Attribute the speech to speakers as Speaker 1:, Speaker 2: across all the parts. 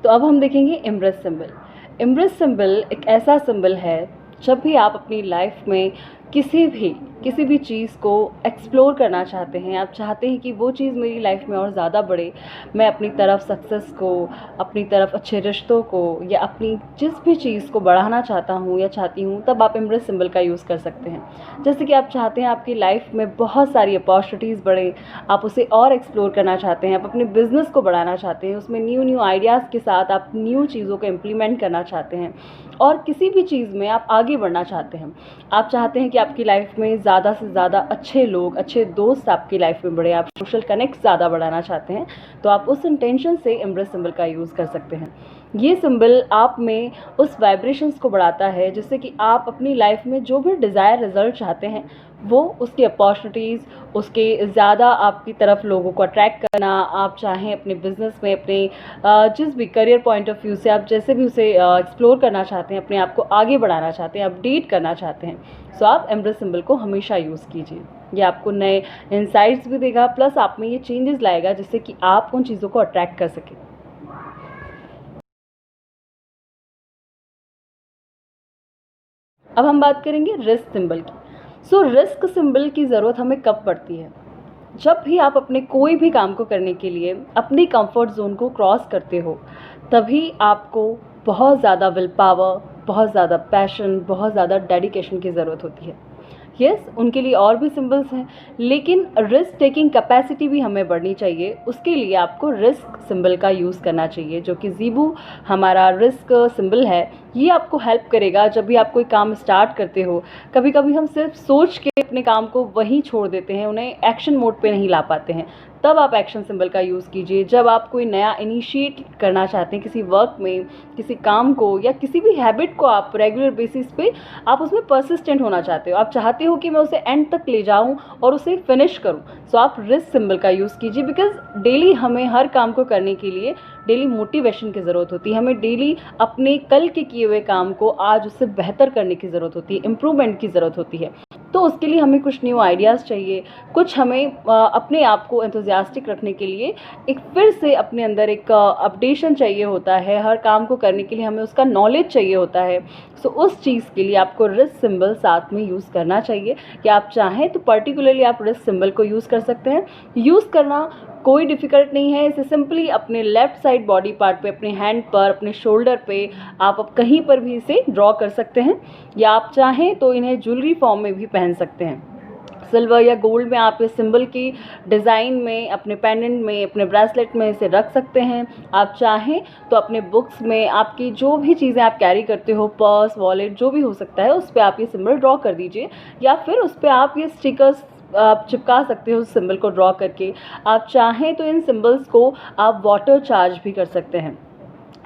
Speaker 1: तो अब हम देखेंगे इम्प्रेस सिंबल। इम्प्रेस सिंबल एक ऐसा सिंबल है, जब भी आप अपनी लाइफ में किसी भी चीज़ को एक्सप्लोर करना चाहते हैं, आप चाहते हैं कि वो चीज़ मेरी लाइफ में और ज़्यादा बढ़े, मैं अपनी तरफ सक्सेस को, अपनी तरफ अच्छे रिश्तों को, या अपनी जिस भी चीज़ को बढ़ाना चाहता हूँ या चाहती हूँ, तब आप इम्प्रेस सिंबल का यूज़ कर सकते हैं। जैसे कि आप चाहते हैं आपकी लाइफ में बहुत सारी अपॉर्चुनिटीज़ बढ़े, आप उसे और एक्सप्लोर करना चाहते हैं, आप अपने बिजनेस को बढ़ाना चाहते हैं, उसमें न्यू आइडियाज़ के साथ आप न्यू चीज़ों को इम्प्लीमेंट करना चाहते हैं, और किसी भी चीज़ में आप आगे बढ़ना चाहते हैं। आप चाहते हैं कि आपकी लाइफ में ज़्यादा से ज़्यादा अच्छे लोग, अच्छे दोस्त आपकी लाइफ में बढ़े, आप सोशल कनेक्ट ज़्यादा बढ़ाना चाहते हैं, तो आप उस इंटेंशन से इम्प्रेस सिंबल का यूज़ कर सकते हैं। ये सिंबल आप में उस वाइब्रेशंस को बढ़ाता है जिससे कि आप अपनी लाइफ में जो भी डिज़ायर रिजल्ट चाहते हैं, वो उसकी अपॉर्चुनिटीज़, उसके ज़्यादा आपकी तरफ लोगों को अट्रैक्ट करना, आप चाहें अपने बिजनेस में, अपने जिस भी करियर पॉइंट ऑफ व्यू से आप जैसे भी उसे एक्सप्लोर करना चाहते हैं, अपने आप को आगे बढ़ाना चाहते हैं, अपडेट करना चाहते हैं, सो आप इम्प्रेस सिंबल को हमेशा यूज़ कीजिए। ये आपको नए इंसाइट्स भी देगा, प्लस आप में ये चेंजेस लाएगा जिससे कि आप उन चीज़ों को अट्रैक्ट कर सकें। अब हम बात करेंगे रिस्क सिंबल की। सो रिस्क सिंबल की ज़रूरत हमें कब पड़ती है? जब भी आप अपने कोई भी काम को करने के लिए अपनी कंफर्ट जोन को क्रॉस करते हो, तभी आपको बहुत ज़्यादा विल पावर, बहुत ज़्यादा पैशन, बहुत ज़्यादा डेडिकेशन की ज़रूरत होती है। यस, उनके लिए और भी सिंबल्स हैं, लेकिन रिस्क टेकिंग कैपेसिटी भी हमें बढ़नी चाहिए। उसके लिए आपको रिस्क सिंबल का यूज़ करना चाहिए, जो कि ज़ीबू हमारा रिस्क सिंबल है। ये आपको हेल्प करेगा जब भी आप कोई काम स्टार्ट करते हो। कभी कभी हम सिर्फ सोच के अपने काम को वहीं छोड़ देते हैं, उन्हें एक्शन मोड पे नहीं ला पाते हैं, तब आप एक्शन सिंबल का यूज़ कीजिए। जब आप कोई नया इनिशिएट करना चाहते हैं किसी वर्क में, किसी काम को, या किसी भी हैबिट को आप रेगुलर बेसिस पे आप उसमें परसिस्टेंट होना चाहते हो, आप चाहते हो कि मैं उसे एंड तक ले जाऊं और उसे फिनिश करूं, सो आप रिस्क सिंबल का यूज़ कीजिए। बिकॉज डेली हमें हर काम को करने के लिए डेली मोटिवेशन की ज़रूरत होती है, हमें डेली अपने कल के किए हुए काम को आज उससे बेहतर करने की ज़रूरत होती है, इम्प्रूवमेंट की ज़रूरत होती है। तो उसके लिए हमें कुछ न्यू आइडियाज़ चाहिए, कुछ हमें अपने आप को एंथुसियास्टिक रखने के लिए एक फिर से अपने अंदर एक अपडेशन चाहिए होता है, हर काम को करने के लिए हमें उसका नॉलेज चाहिए होता है। सो उस चीज़ के लिए आपको रिस्क सिंबल साथ में यूज़ करना चाहिए। कि आप चाहें तो पर्टिकुलरली आप रिस्क सिंबल को यूज़ कर सकते हैं। यूज़ करना कोई डिफ़िकल्ट नहीं है, इसे सिंपली अपने लेफ़्ट साइड बॉडी पार्ट पे, अपने हैंड पर, अपने शोल्डर पे, आप कहीं पर भी इसे ड्रॉ कर सकते हैं, या आप चाहें तो इन्हें ज्वेलरी फॉर्म में भी पहन सकते हैं। सिल्वर या गोल्ड में आप इस सिंबल की डिज़ाइन में, अपने पेंडेंट में, अपने ब्रेसलेट में इसे रख सकते हैं। आप चाहें तो अपने बुक्स में, आपकी जो भी चीज़ें आप कैरी करते हो, पर्स, वॉलेट, जो भी हो सकता है, उस पर आप ये सिंबल ड्रॉ कर दीजिए, या फिर उस पर आप ये स्टिकर्स आप चिपका सकते हो उस सिंबल को ड्रॉ करके। आप चाहें तो इन सिंबल्स को आप वाटर चार्ज भी कर सकते हैं।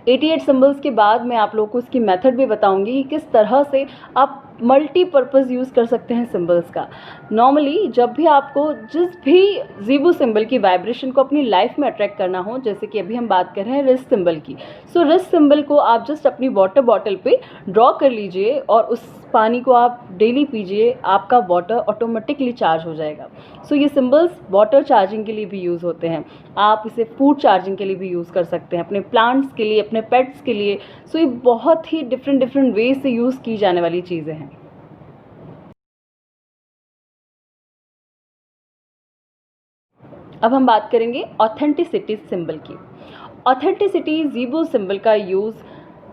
Speaker 1: 88 सिंबल्स के बाद मैं आप लोगों को इसकी मेथड भी बताऊंगी कि किस तरह से आप मल्टीपर्पज़ यूज़ कर सकते हैं सिंबल्स का। नॉर्मली जब भी आपको जिस भी ज़ीबू सिंबल की वाइब्रेशन को अपनी लाइफ में अट्रैक्ट करना हो, जैसे कि अभी हम बात कर रहे हैं रिस्क सिंबल की, सो रिस्क सिंबल को आप जस्ट अपनी वाटर बॉटल पे ड्रॉ कर लीजिए और उस पानी को आप डेली पीजिए, आपका वाटर ऑटोमेटिकली चार्ज हो जाएगा। सो ये सिंबल्स वाटर चार्जिंग के लिए भी यूज़ होते हैं। आप इसे फूड चार्जिंग के लिए भी यूज़ कर सकते हैं, अपने प्लांट्स के लिए, अपने पेट्स के लिए। सो ये बहुत ही डिफरेंट वे से यूज़ की जाने वाली चीज़ें हैं। अब हम बात करेंगे ऑथेंटिसिटी सिंबल की। ऑथेंटिसिटी ज़ीबू सिंबल का यूज़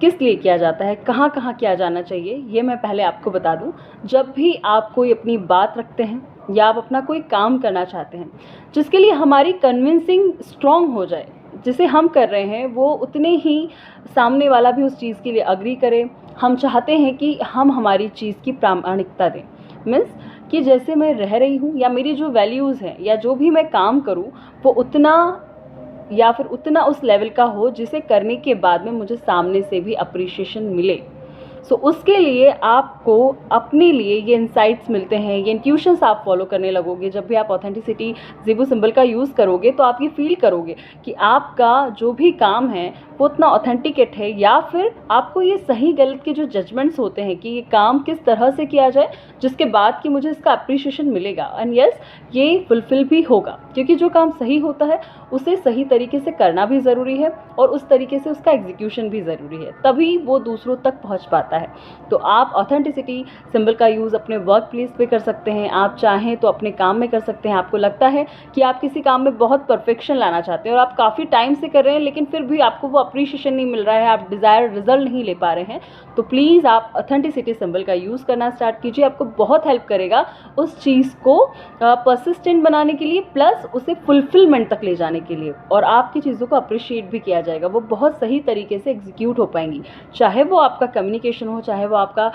Speaker 1: किस लिए किया जाता है, कहाँ कहाँ किया जाना चाहिए, ये मैं पहले आपको बता दूं। जब भी आप कोई अपनी बात रखते हैं या आप अपना कोई काम करना चाहते हैं जिसके लिए हमारी कन्विंसिंग स्ट्रॉन्ग हो जाए, जिसे हम कर रहे हैं वो उतने ही सामने वाला भी उस चीज़ के लिए अग्री करे, हम चाहते हैं कि हम हमारी चीज़ की प्रामाणिकता दें। मीन्स कि जैसे मैं रह रही हूँ, या मेरी जो वैल्यूज़ हैं, या जो भी मैं काम करूँ, वो उतना या फिर उतना उस लेवल का हो जिसे करने के बाद में मुझे सामने से भी अप्रिशिएशन मिले। सो उसके लिए आपको अपने लिए ये इंसाइट्स मिलते हैं, ये इंट्यूशंस आप फॉलो करने लगोगे। जब भी आप ऑथेंटिसिटी ज़ीबू सिंबल का यूज़ करोगे तो आप ये फील करोगे कि आपका जो भी काम है वो उतना ऑथेंटिकेट है, या फिर आपको ये सही गलत के जो जजमेंट्स होते हैं कि ये काम किस तरह से किया जाए जिसके बाद कि मुझे इसका अप्रिशिएशन मिलेगा, एंड यस ये फुलफिल भी होगा, क्योंकि जो काम सही होता है उसे सही तरीके से करना भी ज़रूरी है और उस तरीके से उसका एग्जीक्यूशन भी ज़रूरी है, तभी वो दूसरों तक पहुंच पाता है। तो आप ऑथेंटिसिटी सिंबल का यूज़ अपने वर्क प्लेस पे कर सकते हैं, आप चाहें तो अपने काम में कर सकते हैं। आपको लगता है कि आप किसी काम में बहुत परफेक्शन लाना चाहते हैं और आप काफ़ी टाइम से कर रहे हैं लेकिन फिर भी आपको वो अप्रिशिएशन नहीं मिल रहा है, आप डिज़ायर रिजल्ट नहीं ले पा रहे हैं, तो प्लीज़ आप ऑथेंटिसिटी सिंबल का यूज़ करना स्टार्ट कीजिए। आपको बहुत हेल्प करेगा उस चीज़ को परसिस्टेंट बनाने के लिए, प्लस उसे फुलफिलमेंट तक ले जाने के लिए, और आपकी चीज़ों को अप्रिशिएट भी किया जाएगा, वो बहुत सही तरीके से एग्जीक्यूट हो पाएंगी। चाहे वो आपका कम्युनिकेशन हो, चाहे वो आपका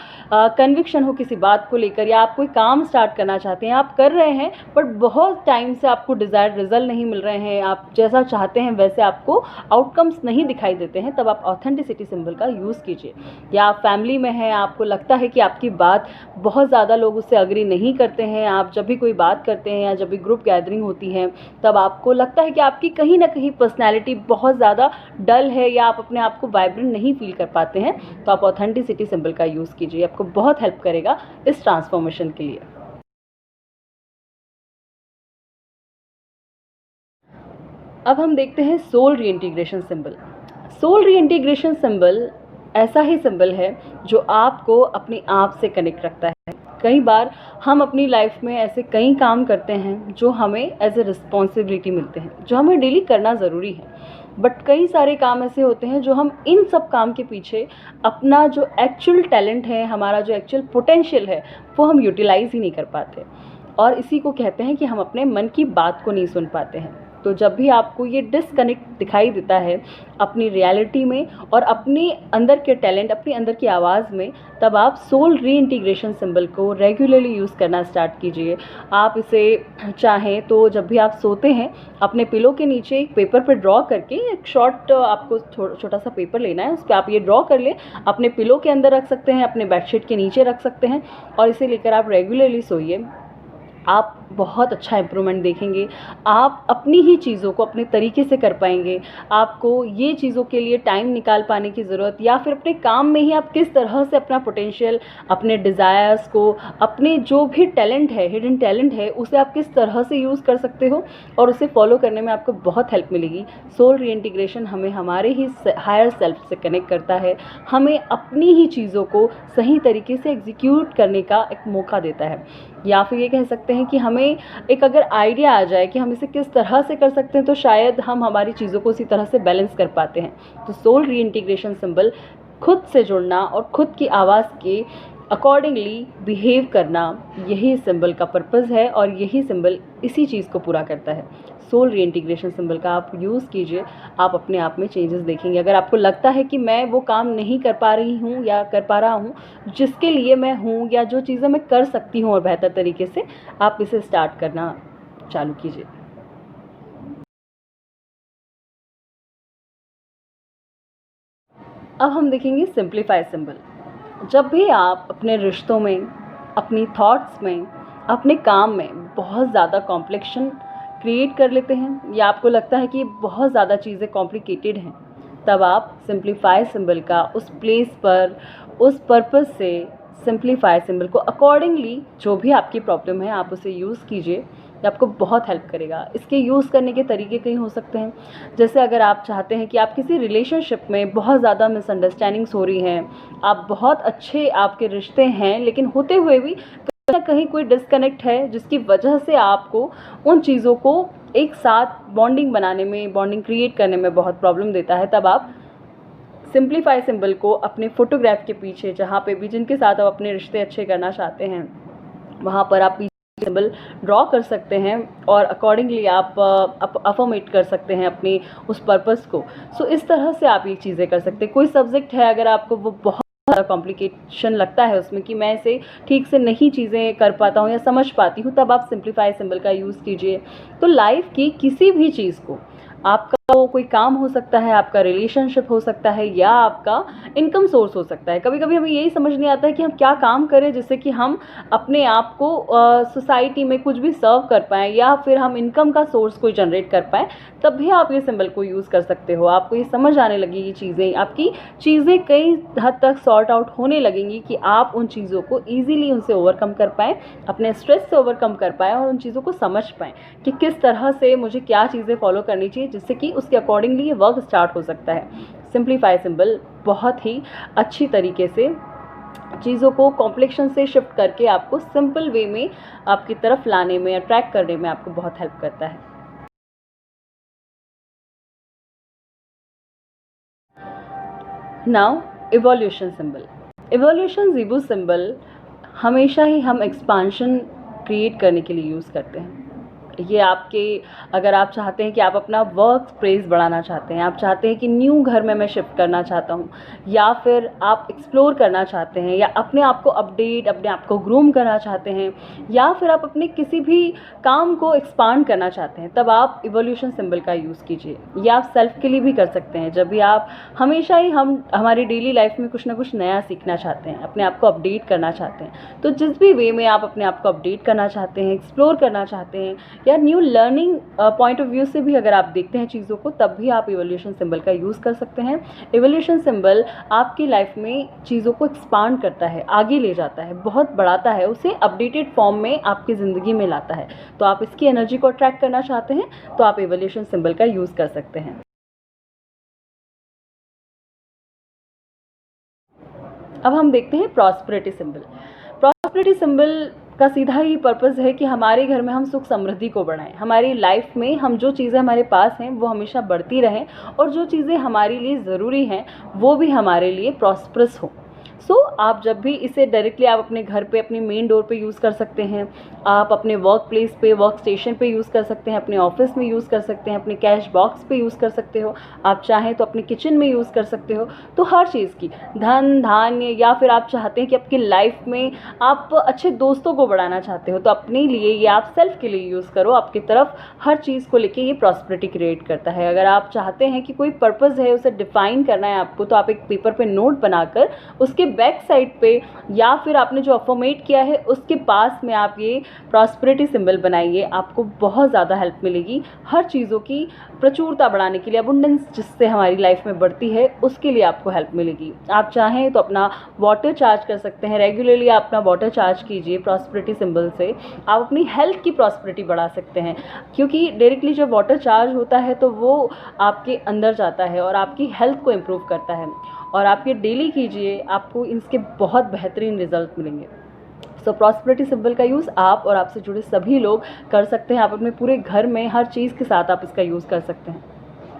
Speaker 1: कन्विक्शन हो किसी बात को लेकर, या आप कोई काम स्टार्ट करना चाहते हैं, आप कर रहे हैं बट बहुत टाइम से आपको डिज़ायर्ड रिजल्ट नहीं मिल रहे हैं, आप जैसा चाहते हैं वैसे आपको आउटकम्स नहीं दिखाई देते हैं, तब आप ऑथेंटिसिटी सिंबल का यूज़ कीजिए। या आप फैमिली में हैं, आपको लगता है कि आपकी बात बहुत ज़्यादा लोग उससे अग्री नहीं करते हैं, आप जब भी कोई बात करते हैं या जब भी ग्रुप गैदरिंग होती है तब आपको लगता है कि आपकी कहीं ना कहीं पर्सनैलिटी बहुत ज़्यादा डल है या आप अपने आप को वाइब्रेंट नहीं फील कर पाते हैं, तो आप ऑथेंटिसिटी सिंबल का यूज़ कीजिए, आपको बहुत हेल्प करेगा इस ट्रांसफॉर्मेशन के लिए। अब हम देखते हैं soul reintegration symbol. Soul reintegration symbol ऐसा ही सिंबल है जो आपको अपने आप से कनेक्ट रखता है। कई बार हम अपनी लाइफ में ऐसे कई काम करते हैं जो हमें एज ए रिस्पॉन्सिबिलिटी मिलते हैं, जो हमें डेली करना ज़रूरी है, बट कई सारे काम ऐसे होते हैं जो हम इन सब काम के पीछे अपना जो एक्चुअल टैलेंट है, हमारा जो एक्चुअल पोटेंशियल है, वो हम यूटिलाइज़ ही नहीं कर पाते, और इसी को कहते हैं कि हम अपने मन की बात को नहीं सुन पाते हैं। तो जब भी आपको ये डिस्कनेक्ट दिखाई देता है अपनी रियलिटी में और अपने अंदर के टैलेंट, अपने अंदर की आवाज़ में, तब आप सोल रीइंटीग्रेशन सिंबल को रेगुलरली यूज़ करना स्टार्ट कीजिए। आप इसे चाहें तो जब भी आप सोते हैं अपने पिलो के नीचे एक पेपर पर ड्रॉ करके, एक शॉर्ट आपको छोटा सा पेपर लेना है, उस पर आप ये ड्रॉ कर लें, अपने पिलो के अंदर रख सकते हैं, अपने बेडशीट के नीचे रख सकते हैं, और इसे लेकर आप रेगुलरली सोइए। आप बहुत अच्छा इम्प्रूवमेंट देखेंगे, आप अपनी ही चीज़ों को अपने तरीके से कर पाएंगे। आपको ये चीज़ों के लिए टाइम निकाल पाने की ज़रूरत, या फिर अपने काम में ही आप किस तरह से अपना पोटेंशियल, अपने डिज़ायर्स को, अपने जो भी टैलेंट है, हिडन टैलेंट है, उसे आप किस तरह से यूज़ कर सकते हो, और उसे फॉलो करने में आपको बहुत हेल्प मिलेगी। सोल रीइंटीग्रेशन हमें हमारे ही हायर सेल्फ से कनेक्ट करता है, हमें अपनी ही चीज़ों को सही तरीके से एग्जीक्यूट करने का एक मौका देता है, या फिर ये कह सकते हैं कि हमें एक अगर आइडिया आ जाए कि हम इसे किस तरह से कर सकते हैं, तो शायद हम हमारी चीज़ों को उसी तरह से बैलेंस कर पाते हैं। तो सोल रीइंटीग्रेशन सिंबल खुद से जुड़ना और खुद की आवाज़ के अकॉर्डिंगली बिहेव करना, यही सिंबल का पर्पज़ है और यही सिंबल इसी चीज़ को पूरा करता है। सोल रीइंटीग्रेशन सिंबल का आप यूज़ कीजिए, आप अपने आप में चेंजेस देखेंगे। अगर आपको लगता है कि मैं वो काम नहीं कर पा रही हूँ या कर पा रहा हूँ जिसके लिए मैं हूँ, या जो चीज़ें मैं कर सकती हूँ और बेहतर तरीके से, आप इसे स्टार्ट करना चालू कीजिए। अब हम देखेंगे सिंप्लीफाई सिंबल। जब भी आप अपने रिश्तों में, अपनी थॉट्स में, अपने काम में बहुत ज़्यादा कॉम्प्लेक्शन क्रिएट कर लेते हैं, या आपको लगता है कि बहुत ज़्यादा चीज़ें कॉम्प्लिकेटेड हैं, तब आप सिंप्लीफाई सिंबल का उस प्लेस पर, उस पर्पस से सिंप्लीफाई सिंबल को अकॉर्डिंगली जो भी आपकी प्रॉब्लम है आप उसे यूज़ कीजिए, ये आपको बहुत हेल्प करेगा। इसके यूज़ करने के तरीके कई हो सकते हैं, जैसे अगर आप चाहते हैं कि आप किसी रिलेशनशिप में बहुत ज़्यादा मिसअंडरस्टैंडिंग्स हो रही हैं, आप बहुत अच्छे आपके रिश्ते हैं, लेकिन होते हुए भी कहीं ना कहीं कोई डिस्कनेक्ट है जिसकी वजह से आपको उन चीज़ों को एक साथ बॉन्डिंग बनाने में, बॉन्डिंग क्रिएट करने में बहुत प्रॉब्लम देता है, तब आप सिंप्लीफाई सिंबल को अपने फोटोग्राफ के पीछे, जहाँ पे भी जिनके साथ आप अपने रिश्ते अच्छे करना चाहते हैं, वहाँ पर आप सिंबल ड्रॉ कर सकते हैं और अकॉर्डिंगली आप अफर्मेट कर सकते हैं अपनी उस पर्पस को। सो इस तरह से आप ये चीज़ें कर सकते हैं। कोई सब्जेक्ट है, अगर आपको वो बहुत ज़्यादा कॉम्प्लिकेशन लगता है उसमें कि मैं इसे ठीक से नहीं चीज़ें कर पाता हूँ या समझ पाती हूँ, तब आप सिंप्लीफाई सिंबल का यूज़ कीजिए। तो लाइफ की किसी भी चीज़ को आपका वो कोई काम हो सकता है, आपका रिलेशनशिप हो सकता है, या आपका इनकम सोर्स हो सकता है। कभी कभी हमें यही समझ नहीं आता है कि हम क्या काम करें जिससे कि हम अपने आप को सोसाइटी में कुछ भी सर्व कर पाएँ या फिर हम इनकम का सोर्स कोई जनरेट कर पाएँ। तब भी आप ये सिंबल को यूज़ कर सकते हो। आपको ये समझ आने लगेगी चीज़ें, आपकी चीज़ें कई हद तक सॉर्ट आउट होने लगेंगी कि आप उन चीज़ों को ईज़िली उनसे ओवरकम कर पाएँ, अपने स्ट्रेस से ओवरकम कर पाएँ और उन चीज़ों को समझ पाएँ कि किस तरह से मुझे क्या चीज़ें फॉलो करनी चाहिए, जिससे कि उसके अकॉर्डिंगली ये वर्क स्टार्ट हो सकता है। सिंप्लीफाई सिंबल बहुत ही अच्छी तरीके से चीज़ों को कॉम्प्लेक्शन से शिफ्ट करके आपको सिंपल वे में आपकी तरफ लाने में, अट्रैक्ट करने में आपको बहुत हेल्प करता है। Now evolution symbol. इवोल्यूशन ज़ीबू सिंबल हमेशा ही हम एक्सपांशन क्रिएट करने के लिए यूज़ करते हैं। ये आपके, अगर आप चाहते हैं कि आप अपना वर्क स्पेस बढ़ाना चाहते हैं, आप चाहते हैं कि न्यू घर में मैं शिफ्ट करना चाहता हूँ, या फिर आप एक्सप्लोर करना चाहते हैं, या अपने आप को अपडेट, अपने आप को ग्रूम करना चाहते हैं, या फिर आप अपने किसी भी काम को एक्सपांड करना चाहते हैं, तब आप इवोल्यूशन सिंबल का यूज़ कीजिए। ये आप सेल्फ के लिए भी कर सकते हैं। जब भी आप हमेशा ही हम हमारी डेली लाइफ में कुछ ना कुछ नया सीखना चाहते हैं, अपने आप को अपडेट करना चाहते हैं, तो जिस भी वे में आप अपने आप को अपडेट करना चाहते हैं, एक्सप्लोर करना चाहते हैं, या new learning point of view से भी अगर आप देखते हैं चीज़ों को, तब भी आप इवोल्यूशन सिंबल का यूज़ कर सकते हैं। इवोल्यूशन सिंबल आपकी लाइफ में चीज़ों को एक्सपांड करता है, आगे ले जाता है, बहुत बढ़ाता है, उसे अपडेटेड फॉर्म में आपकी ज़िंदगी में लाता है। तो आप इसकी एनर्जी को अट्रैक्ट करना चाहते हैं तो आप इवोल्यूशन सिंबल का यूज़ कर सकते हैं। अब हम देखते हैं प्रॉस्पेरिटी सिंबल। प्रॉस्पेरिटी सिंबल का सीधा ही पर्पस है कि हमारे घर में हम सुख समृद्धि को बढ़ाएं, हमारी लाइफ में हम जो चीज़ें हमारे पास हैं वो हमेशा बढ़ती रहें, और जो चीज़ें हमारे लिए ज़रूरी हैं वो भी हमारे लिए प्रॉस्परस हो। आप जब भी इसे डायरेक्टली आप अपने घर पे, अपने मेन डोर पे यूज़ कर सकते हैं, आप अपने वर्क प्लेस पे, वर्क स्टेशन पे यूज़ कर सकते हैं, अपने ऑफिस में यूज़ कर सकते हैं, अपने कैश बॉक्स पे यूज़ कर सकते हो, आप चाहें तो अपने किचन में यूज़ कर सकते हो। तो हर चीज़ की, धन धान्य, या फिर आप चाहते हैं कि आपकी लाइफ में आप अच्छे दोस्तों को बढ़ाना चाहते हो, तो अपने लिए, ये आप सेल्फ के लिए यूज़ करो। आपकी तरफ हर चीज़ को लेके ये प्रॉस्पेरिटी क्रिएट करता है। अगर आप चाहते हैं कि कोई पर्पज़ है, उसे डिफाइन करना है आपको, तो आप एक पेपर पे नोट बनाकर उसके बैक साइड पे, या फिर आपने जो अफर्मेट किया है उसके पास में आप ये प्रॉस्पेरिटी सिंबल बनाइए। आपको बहुत ज़्यादा हेल्प मिलेगी हर चीज़ों की प्रचुरता बढ़ाने के लिए, अबंडेंस जिससे हमारी लाइफ में बढ़ती है उसके लिए आपको हेल्प मिलेगी। आप चाहें तो अपना वाटर चार्ज कर सकते हैं, रेगुलरली आप अपना वाटर चार्ज कीजिए प्रॉस्पेरिटी सिंबल से। आप अपनी हेल्थ की प्रॉस्पेरिटी बढ़ा सकते हैं, क्योंकि डायरेक्टली जब वाटर चार्ज होता है तो वो आपके अंदर जाता है और आपकी हेल्थ को इम्प्रूव करता है। और आप ये डेली कीजिए, आपको इसके बहुत बेहतरीन रिजल्ट मिलेंगे। प्रॉस्पेरिटी सिंबल का यूज़ आप और आपसे जुड़े सभी लोग कर सकते हैं। आप अपने पूरे घर में हर चीज़ के साथ आप इसका यूज़ कर सकते हैं।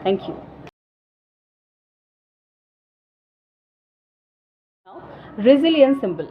Speaker 1: Thank you. Resilience symbol.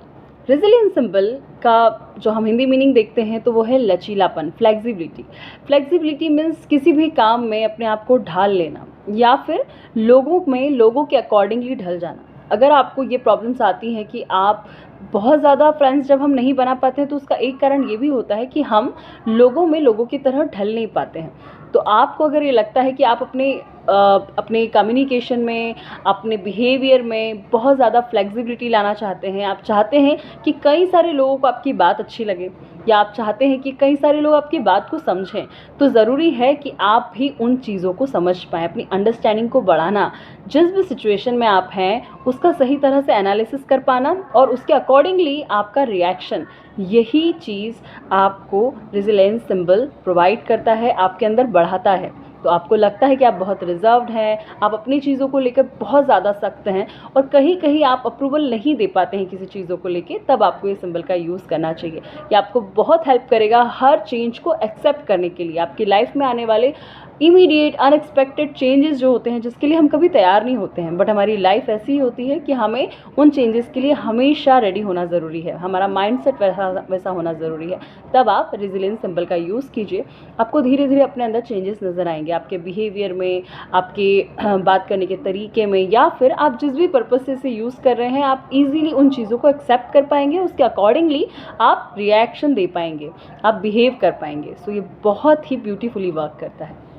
Speaker 1: Resilience symbol का जो हम हिंदी मीनिंग देखते हैं तो वो है लचीलापन, फ्लेक्सिबिलिटी। फ्लेक्सिबिलिटी मीन्स किसी भी काम में अपने आप को ढाल लेना, या फिर लोगों के अकॉर्डिंगली ढल जाना। अगर आपको ये प्रॉब्लम्स आती हैं कि आप बहुत ज़्यादा फ्रेंड्स जब हम नहीं बना पाते हैं, तो उसका एक कारण ये भी होता है कि हम लोगों की तरह ढल नहीं पाते हैं। तो आपको अगर ये लगता है कि आप अपने कम्युनिकेशन में, अपने बिहेवियर में बहुत ज़्यादा फ्लेक्सिबिलिटी लाना चाहते हैं, आप चाहते हैं कि कई सारे लोगों को आपकी बात अच्छी लगे, या आप चाहते हैं कि कई सारे लोग आपकी बात को समझें, तो ज़रूरी है कि आप भी उन चीज़ों को समझ पाएँ। अपनी अंडरस्टैंडिंग को बढ़ाना, जिस भी सिचुएशन में आप हैं उसका सही तरह से एनालिसिस कर पाना और उसके अकॉर्डिंगली आपका रिएक्शन, यही चीज़ आपको रेजिलियंस सिंबल प्रोवाइड करता है, आपके अंदर बढ़ाता है। तो आपको लगता है कि आप बहुत रिजर्व्ड हैं, आप अपनी चीज़ों को लेकर बहुत ज़्यादा सख्त हैं, और कहीं कहीं आप अप्रूवल नहीं दे पाते हैं किसी चीज़ों को लेके, तब आपको ये सिंबल का यूज़ करना चाहिए। ये आपको बहुत हेल्प करेगा हर चेंज को एक्सेप्ट करने के लिए। आपकी लाइफ में आने वाले इमीडिएट अनएक्सपेक्टेड चेंजेस जो होते हैं, जिसके लिए हम कभी तैयार नहीं होते हैं, बट हमारी लाइफ ऐसी होती है कि हमें उन चेंजेस के लिए हमेशा रेडी होना ज़रूरी है, हमारा माइंडसेट वैसा होना ज़रूरी है। तब आप रेजिलियंस सिंबल का यूज़ कीजिए, आपको धीरे धीरे अपने अंदर चेंजेस नज़र आएंगे, आपके बिहेवियर में, आपके बात करने के तरीके में, या फिर आप जिस भी पर्पस से इसे यूज़ कर रहे हैं, आप ईजिली उन चीज़ों को एक्सेप्ट कर पाएंगे, उसके अकॉर्डिंगली आप रिएक्शन दे पाएंगे, आप बिहेव कर पाएंगे। सो ये बहुत ही ब्यूटीफुली वर्क करता है।